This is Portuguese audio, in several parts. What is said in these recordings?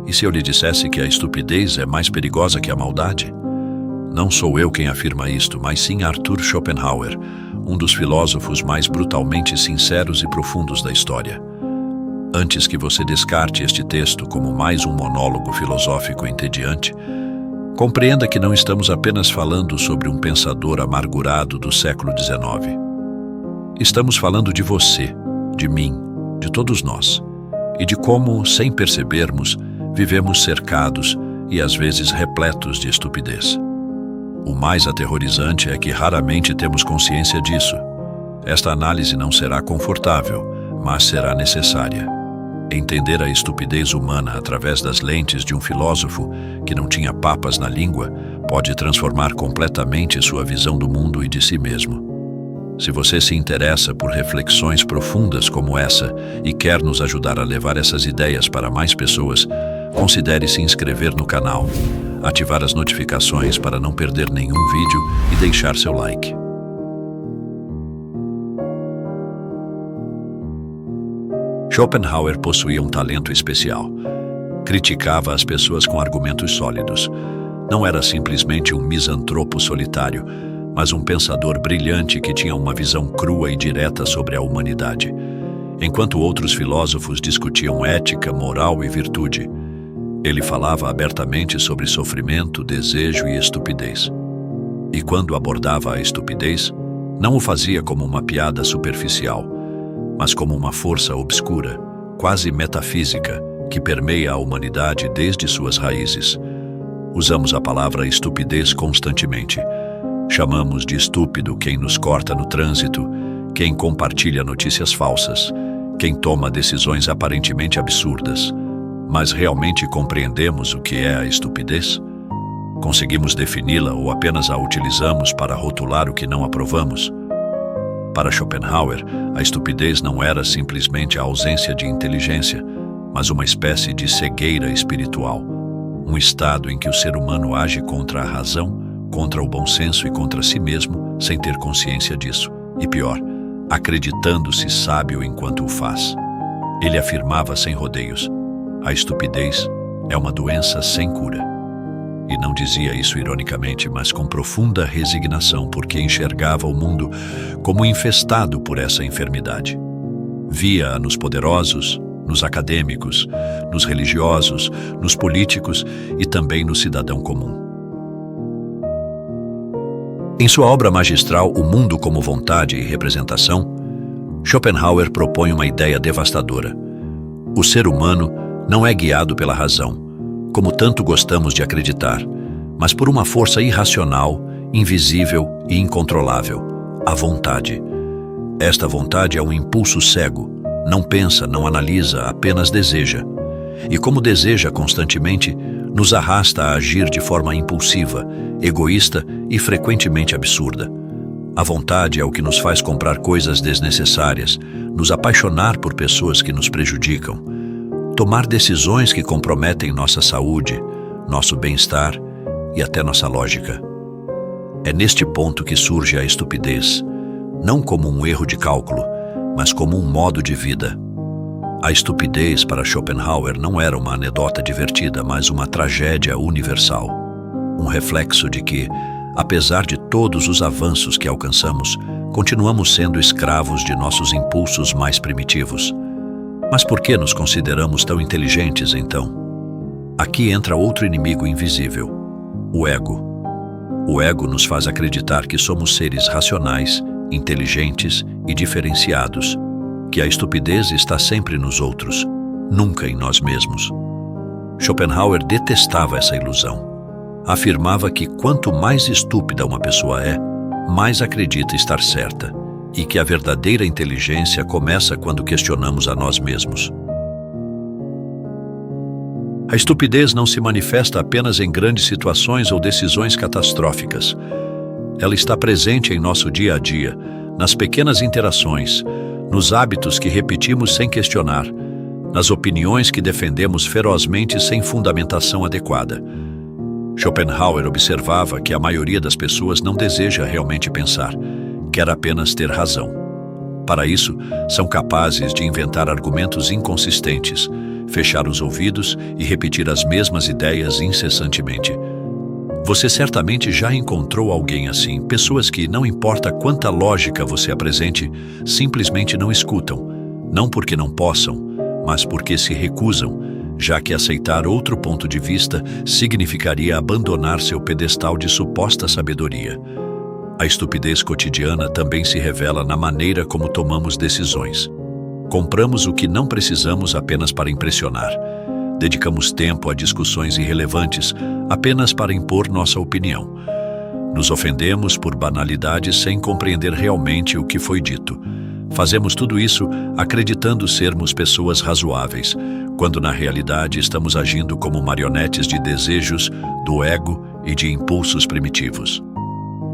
E se eu lhe dissesse que a estupidez é mais perigosa que a maldade? Não sou eu quem afirma isto, mas sim Arthur Schopenhauer, um dos filósofos mais brutalmente sinceros e profundos da história. Antes que você descarte este texto como mais um monólogo filosófico entediante, compreenda que não estamos apenas falando sobre um pensador amargurado do século XIX. Estamos falando de você, de mim, de todos nós, e de como, sem percebermos, vivemos cercados e às vezes repletos de estupidez. O mais aterrorizante é que raramente temos consciência disso. Esta análise não será confortável, mas será necessária. Entender a estupidez humana através das lentes de um filósofo que não tinha papas na língua pode transformar completamente sua visão do mundo e de si mesmo. Se você se interessa por reflexões profundas como essa e quer nos ajudar a levar essas ideias para mais pessoas, considere se inscrever no canal, ativar as notificações para não perder nenhum vídeo e deixar seu like. Schopenhauer possuía um talento especial. Criticava as pessoas com argumentos sólidos. Não era simplesmente um misantropo solitário, mas um pensador brilhante que tinha uma visão crua e direta sobre a humanidade. Enquanto outros filósofos discutiam ética, moral e virtude, ele falava abertamente sobre sofrimento, desejo e estupidez. E quando abordava a estupidez, não o fazia como uma piada superficial, mas como uma força obscura, quase metafísica, que permeia a humanidade desde suas raízes. Usamos a palavra estupidez constantemente. Chamamos de estúpido quem nos corta no trânsito, quem compartilha notícias falsas, quem toma decisões aparentemente absurdas. Mas realmente compreendemos o que é a estupidez? Conseguimos defini-la ou apenas a utilizamos para rotular o que não aprovamos? Para Schopenhauer, a estupidez não era simplesmente a ausência de inteligência, mas uma espécie de cegueira espiritual, um estado em que o ser humano age contra a razão, contra o bom senso e contra si mesmo, sem ter consciência disso, e pior, acreditando-se sábio enquanto o faz. Ele afirmava sem rodeios: a estupidez é uma doença sem cura. E não dizia isso ironicamente, mas com profunda resignação, porque enxergava o mundo como infestado por essa enfermidade. Via-a nos poderosos, nos acadêmicos, nos religiosos, nos políticos e também no cidadão comum. Em sua obra magistral O Mundo como Vontade e Representação, Schopenhauer propõe uma ideia devastadora. O ser humano não é guiado pela razão, como tanto gostamos de acreditar, mas por uma força irracional, invisível e incontrolável, a vontade. Esta vontade é um impulso cego, não pensa, não analisa, apenas deseja. E como deseja constantemente, nos arrasta a agir de forma impulsiva, egoísta e frequentemente absurda. A vontade é o que nos faz comprar coisas desnecessárias, nos apaixonar por pessoas que nos prejudicam, tomar decisões que comprometem nossa saúde, nosso bem-estar e até nossa lógica. É neste ponto que surge a estupidez, não como um erro de cálculo, mas como um modo de vida. A estupidez para Schopenhauer não era uma anedota divertida, mas uma tragédia universal. Um reflexo de que, apesar de todos os avanços que alcançamos, continuamos sendo escravos de nossos impulsos mais primitivos. Mas por que nos consideramos tão inteligentes, então? Aqui entra outro inimigo invisível, o ego. O ego nos faz acreditar que somos seres racionais, inteligentes e diferenciados, que a estupidez está sempre nos outros, nunca em nós mesmos. Schopenhauer detestava essa ilusão. Afirmava que quanto mais estúpida uma pessoa é, mais acredita estar certa, e que a verdadeira inteligência começa quando questionamos a nós mesmos. A estupidez não se manifesta apenas em grandes situações ou decisões catastróficas. Ela está presente em nosso dia a dia, nas pequenas interações, nos hábitos que repetimos sem questionar, nas opiniões que defendemos ferozmente sem fundamentação adequada. Schopenhauer observava que a maioria das pessoas não deseja realmente pensar, quer apenas ter razão. Para isso, são capazes de inventar argumentos inconsistentes, fechar os ouvidos e repetir as mesmas ideias incessantemente. Você certamente já encontrou alguém assim, pessoas que, não importa quanta lógica você apresente, simplesmente não escutam, não porque não possam, mas porque se recusam, já que aceitar outro ponto de vista significaria abandonar seu pedestal de suposta sabedoria. A estupidez cotidiana também se revela na maneira como tomamos decisões. Compramos o que não precisamos apenas para impressionar. Dedicamos tempo a discussões irrelevantes apenas para impor nossa opinião. Nos ofendemos por banalidades sem compreender realmente o que foi dito. Fazemos tudo isso acreditando sermos pessoas razoáveis, quando na realidade estamos agindo como marionetes de desejos, do ego e de impulsos primitivos.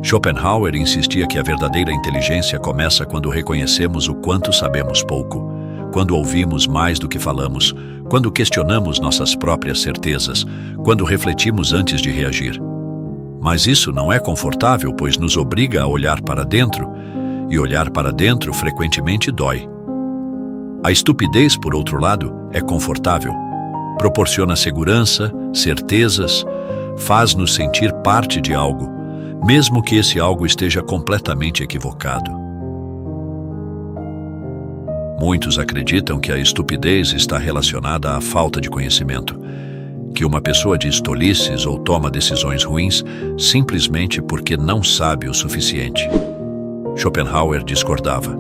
Schopenhauer insistia que a verdadeira inteligência começa quando reconhecemos o quanto sabemos pouco, quando ouvimos mais do que falamos, quando questionamos nossas próprias certezas, quando refletimos antes de reagir. Mas isso não é confortável, pois nos obriga a olhar para dentro, e olhar para dentro frequentemente dói. A estupidez, por outro lado, é confortável. Proporciona segurança, certezas, faz-nos sentir parte de algo, mesmo que esse algo esteja completamente equivocado. Muitos acreditam que a estupidez está relacionada à falta de conhecimento, que uma pessoa diz tolices ou toma decisões ruins simplesmente porque não sabe o suficiente. Schopenhauer discordava.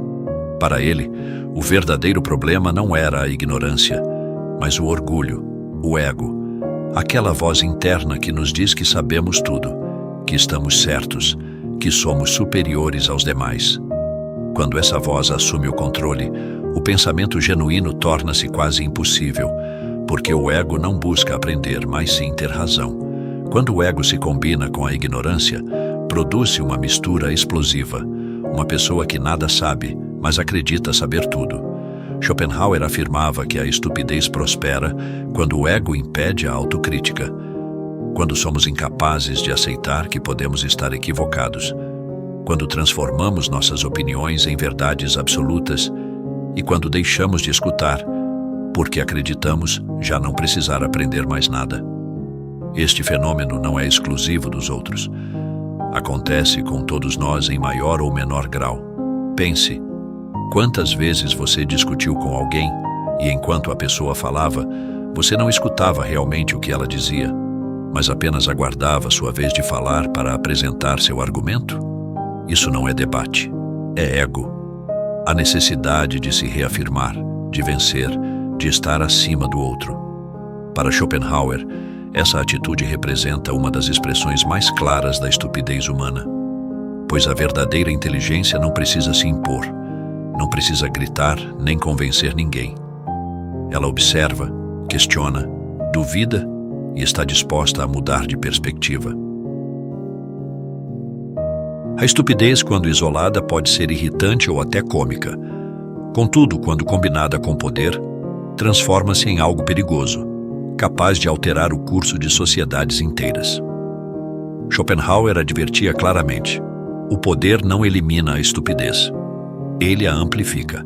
Para ele, o verdadeiro problema não era a ignorância, mas o orgulho, o ego, aquela voz interna que nos diz que sabemos tudo, que estamos certos, que somos superiores aos demais. Quando essa voz assume o controle, o pensamento genuíno torna-se quase impossível, porque o ego não busca aprender, mas sim ter razão. Quando o ego se combina com a ignorância, produz-se uma mistura explosiva, uma pessoa que nada sabe, mas acredita saber tudo. Schopenhauer afirmava que a estupidez prospera quando o ego impede a autocrítica, quando somos incapazes de aceitar que podemos estar equivocados, quando transformamos nossas opiniões em verdades absolutas e quando deixamos de escutar, porque acreditamos já não precisar aprender mais nada. Este fenômeno não é exclusivo dos outros. Acontece com todos nós em maior ou menor grau. Pense, quantas vezes você discutiu com alguém e enquanto a pessoa falava, você não escutava realmente o que ela dizia, mas apenas aguardava sua vez de falar para apresentar seu argumento? Isso não é debate, é ego. A necessidade de se reafirmar, de vencer, de estar acima do outro. Para Schopenhauer, essa atitude representa uma das expressões mais claras da estupidez humana, pois a verdadeira inteligência não precisa se impor, não precisa gritar nem convencer ninguém. Ela observa, questiona, duvida e está disposta a mudar de perspectiva. A estupidez, quando isolada, pode ser irritante ou até cômica. Contudo, quando combinada com poder, transforma-se em algo perigoso, capaz de alterar o curso de sociedades inteiras. Schopenhauer advertia claramente: o poder não elimina a estupidez, ele a amplifica.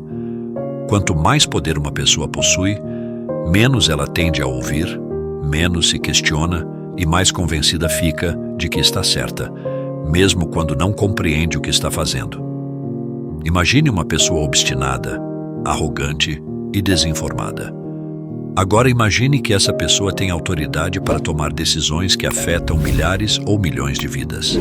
Quanto mais poder uma pessoa possui, menos ela tende a ouvir, menos se questiona e mais convencida fica de que está certa, mesmo quando não compreende o que está fazendo. Imagine uma pessoa obstinada, arrogante e desinformada. Agora imagine que essa pessoa tem autoridade para tomar decisões que afetam milhares ou milhões de vidas.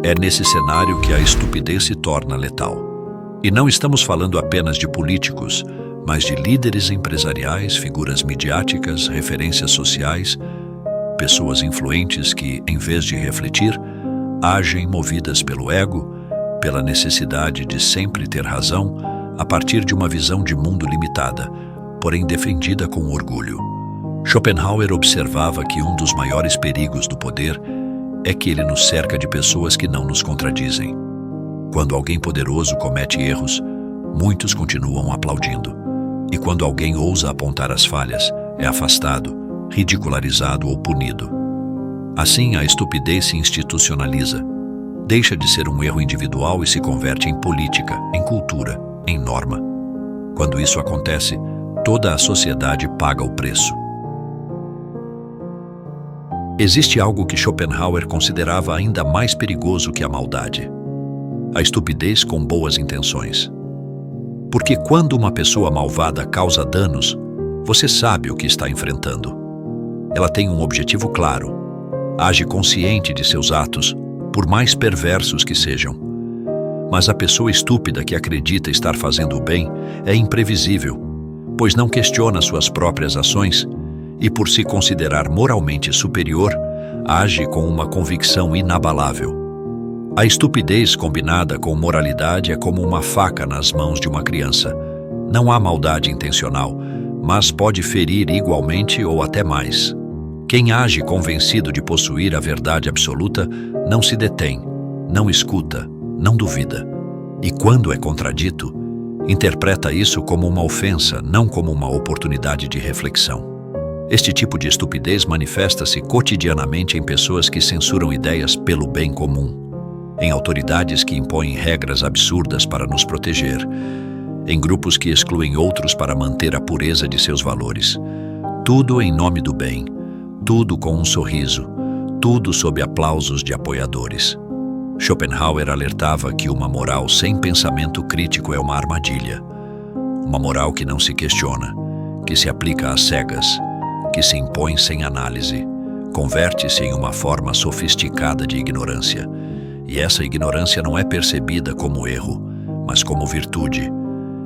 É nesse cenário que a estupidez se torna letal. E não estamos falando apenas de políticos, mas de líderes empresariais, figuras midiáticas, referências sociais, pessoas influentes que, em vez de refletir, agem movidas pelo ego, pela necessidade de sempre ter razão, a partir de uma visão de mundo limitada, porém defendida com orgulho. Schopenhauer observava que um dos maiores perigos do poder é que ele nos cerca de pessoas que não nos contradizem. Quando alguém poderoso comete erros, muitos continuam aplaudindo. E quando alguém ousa apontar as falhas, é afastado, ridicularizado ou punido. Assim, a estupidez se institucionaliza. Deixa de ser um erro individual e se converte em política, em cultura, em norma. Quando isso acontece, toda a sociedade paga o preço. Existe algo que Schopenhauer considerava ainda mais perigoso que a maldade: a estupidez com boas intenções. Porque quando uma pessoa malvada causa danos, você sabe o que está enfrentando. Ela tem um objetivo claro, age consciente de seus atos, por mais perversos que sejam. Mas a pessoa estúpida que acredita estar fazendo o bem é imprevisível, pois não questiona suas próprias ações e, por se considerar moralmente superior, age com uma convicção inabalável. A estupidez combinada com moralidade é como uma faca nas mãos de uma criança. Não há maldade intencional, mas pode ferir igualmente ou até mais. Quem age convencido de possuir a verdade absoluta não se detém, não escuta, não duvida. E quando é contradito, interpreta isso como uma ofensa, não como uma oportunidade de reflexão. Este tipo de estupidez manifesta-se cotidianamente em pessoas que censuram ideias pelo bem comum, em autoridades que impõem regras absurdas para nos proteger, em grupos que excluem outros para manter a pureza de seus valores. Tudo em nome do bem, tudo com um sorriso, tudo sob aplausos de apoiadores. Schopenhauer alertava que uma moral sem pensamento crítico é uma armadilha. Uma moral que não se questiona, que se aplica às cegas, que se impõe sem análise, converte-se em uma forma sofisticada de ignorância. E essa ignorância não é percebida como erro, mas como virtude.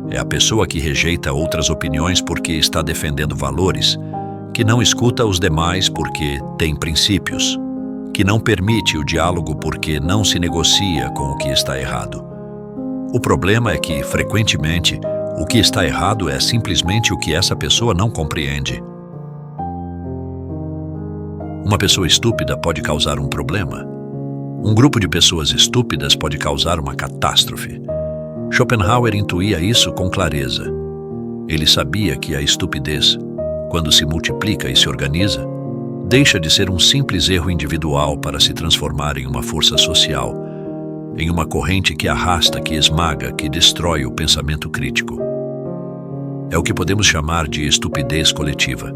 É a pessoa que rejeita outras opiniões porque está defendendo valores, que não escuta os demais porque tem princípios, que não permite o diálogo porque não se negocia com o que está errado. O problema é que, frequentemente, o que está errado é simplesmente o que essa pessoa não compreende. Uma pessoa estúpida pode causar um problema. Um grupo de pessoas estúpidas pode causar uma catástrofe. Schopenhauer intuía isso com clareza. Ele sabia que a estupidez, quando se multiplica e se organiza, deixa de ser um simples erro individual para se transformar em uma força social, em uma corrente que arrasta, que esmaga, que destrói o pensamento crítico. É o que podemos chamar de estupidez coletiva.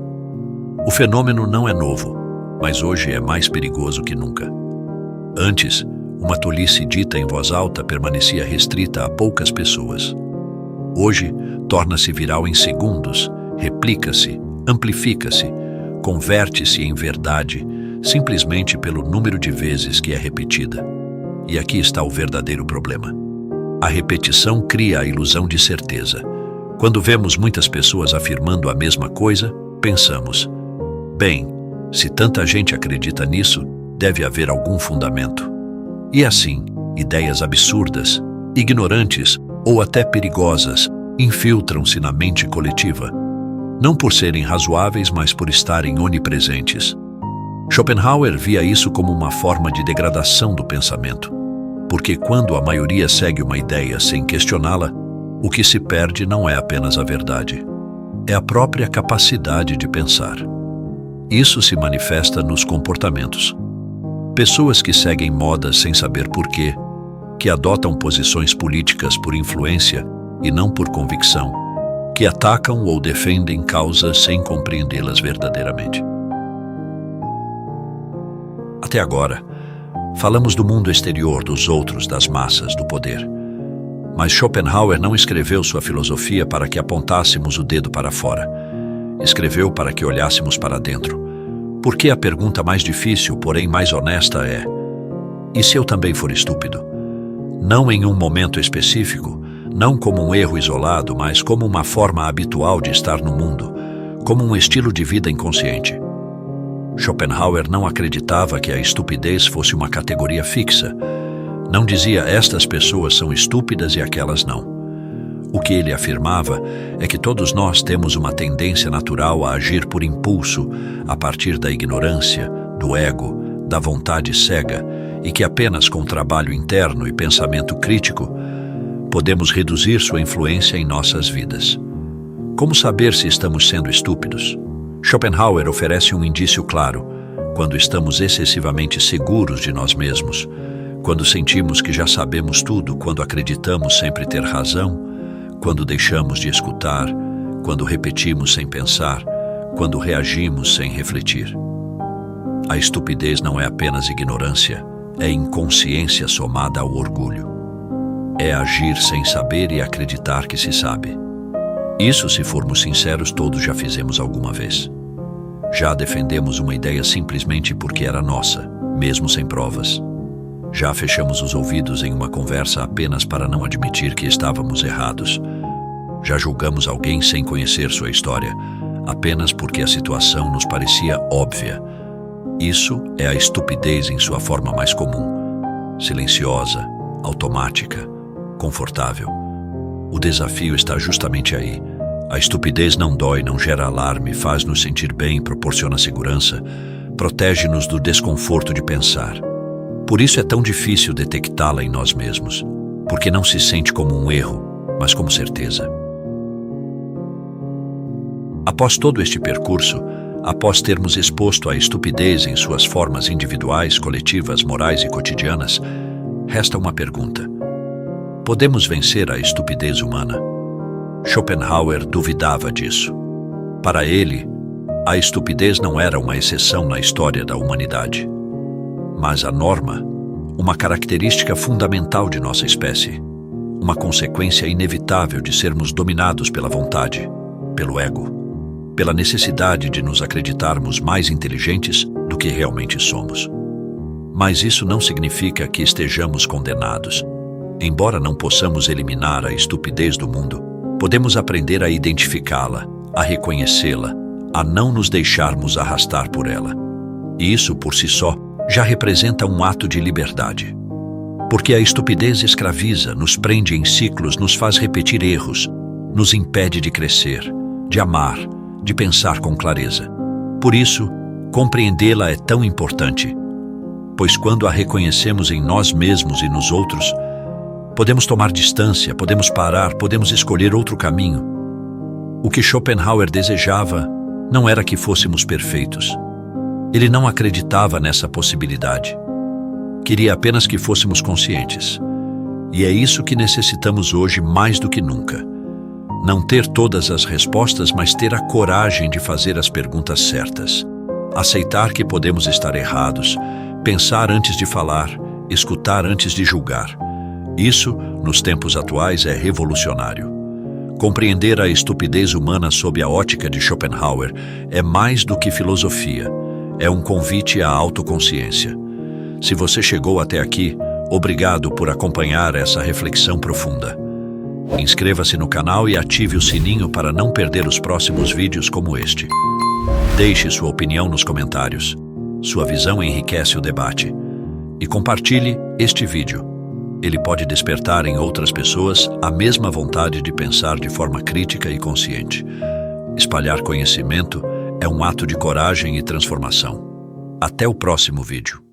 O fenômeno não é novo, mas hoje é mais perigoso que nunca. Antes, uma tolice dita em voz alta permanecia restrita a poucas pessoas. Hoje, torna-se viral em segundos, replica-se, amplifica-se, converte-se em verdade simplesmente pelo número de vezes que é repetida. E aqui está o verdadeiro problema. A repetição cria a ilusão de certeza. Quando vemos muitas pessoas afirmando a mesma coisa, pensamos: bem, se tanta gente acredita nisso, deve haver algum fundamento. E assim, ideias absurdas, ignorantes ou até perigosas infiltram-se na mente coletiva, não por serem razoáveis, mas por estarem onipresentes. Schopenhauer via isso como uma forma de degradação do pensamento, porque quando a maioria segue uma ideia sem questioná-la, o que se perde não é apenas a verdade, é a própria capacidade de pensar. Isso se manifesta nos comportamentos. Pessoas que seguem modas sem saber porquê, que adotam posições políticas por influência e não por convicção, que atacam ou defendem causas sem compreendê-las verdadeiramente. Até agora, falamos do mundo exterior, dos outros, das massas, do poder. Mas Schopenhauer não escreveu sua filosofia para que apontássemos o dedo para fora. Escreveu para que olhássemos para dentro. Porque a pergunta mais difícil, porém mais honesta é: e se eu também for estúpido? Não em um momento específico, não como um erro isolado, mas como uma forma habitual de estar no mundo, como um estilo de vida inconsciente. Schopenhauer não acreditava que a estupidez fosse uma categoria fixa. Não dizia: estas pessoas são estúpidas e aquelas não. O que ele afirmava é que todos nós temos uma tendência natural a agir por impulso, a partir da ignorância, do ego, da vontade cega, e que apenas com trabalho interno e pensamento crítico podemos reduzir sua influência em nossas vidas. Como saber se estamos sendo estúpidos? Schopenhauer oferece um indício claro: quando estamos excessivamente seguros de nós mesmos, quando sentimos que já sabemos tudo, quando acreditamos sempre ter razão, quando deixamos de escutar, quando repetimos sem pensar, quando reagimos sem refletir. A estupidez não é apenas ignorância, é inconsciência somada ao orgulho. É agir sem saber e acreditar que se sabe. Isso, se formos sinceros, todos já fizemos alguma vez. Já defendemos uma ideia simplesmente porque era nossa, mesmo sem provas. Já fechamos os ouvidos em uma conversa apenas para não admitir que estávamos errados. Já julgamos alguém sem conhecer sua história, apenas porque a situação nos parecia óbvia. Isso é a estupidez em sua forma mais comum, silenciosa, automática, confortável. O desafio está justamente aí. A estupidez não dói, não gera alarme, faz-nos sentir bem, proporciona segurança, protege-nos do desconforto de pensar. Por isso é tão difícil detectá-la em nós mesmos, porque não se sente como um erro, mas como certeza. Após todo este percurso, após termos exposto a estupidez em suas formas individuais, coletivas, morais e cotidianas, resta uma pergunta. Podemos vencer a estupidez humana? Schopenhauer duvidava disso. Para ele, a estupidez não era uma exceção na história da humanidade, mas a norma, uma característica fundamental de nossa espécie, uma consequência inevitável de sermos dominados pela vontade, pelo ego, pela necessidade de nos acreditarmos mais inteligentes do que realmente somos. Mas isso não significa que estejamos condenados. Embora não possamos eliminar a estupidez do mundo, podemos aprender a identificá-la, a reconhecê-la, a não nos deixarmos arrastar por ela. E isso, por si só, já representa um ato de liberdade. Porque a estupidez escraviza, nos prende em ciclos, nos faz repetir erros, nos impede de crescer, de amar, de pensar com clareza. Por isso, compreendê-la é tão importante, pois quando a reconhecemos em nós mesmos e nos outros, podemos tomar distância, podemos parar, podemos escolher outro caminho. O que Schopenhauer desejava não era que fôssemos perfeitos. Ele não acreditava nessa possibilidade. Queria apenas que fôssemos conscientes. E é isso que necessitamos hoje mais do que nunca. Não ter todas as respostas, mas ter a coragem de fazer as perguntas certas. Aceitar que podemos estar errados, pensar antes de falar, escutar antes de julgar. Isso, nos tempos atuais, é revolucionário. Compreender a estupidez humana sob a ótica de Schopenhauer é mais do que filosofia, é um convite à autoconsciência. Se você chegou até aqui, obrigado por acompanhar essa reflexão profunda. Inscreva-se no canal e ative o sininho para não perder os próximos vídeos como este. Deixe sua opinião nos comentários. Sua visão enriquece o debate. E compartilhe este vídeo. Ele pode despertar em outras pessoas a mesma vontade de pensar de forma crítica e consciente. Espalhar conhecimento é um ato de coragem e transformação. Até o próximo vídeo.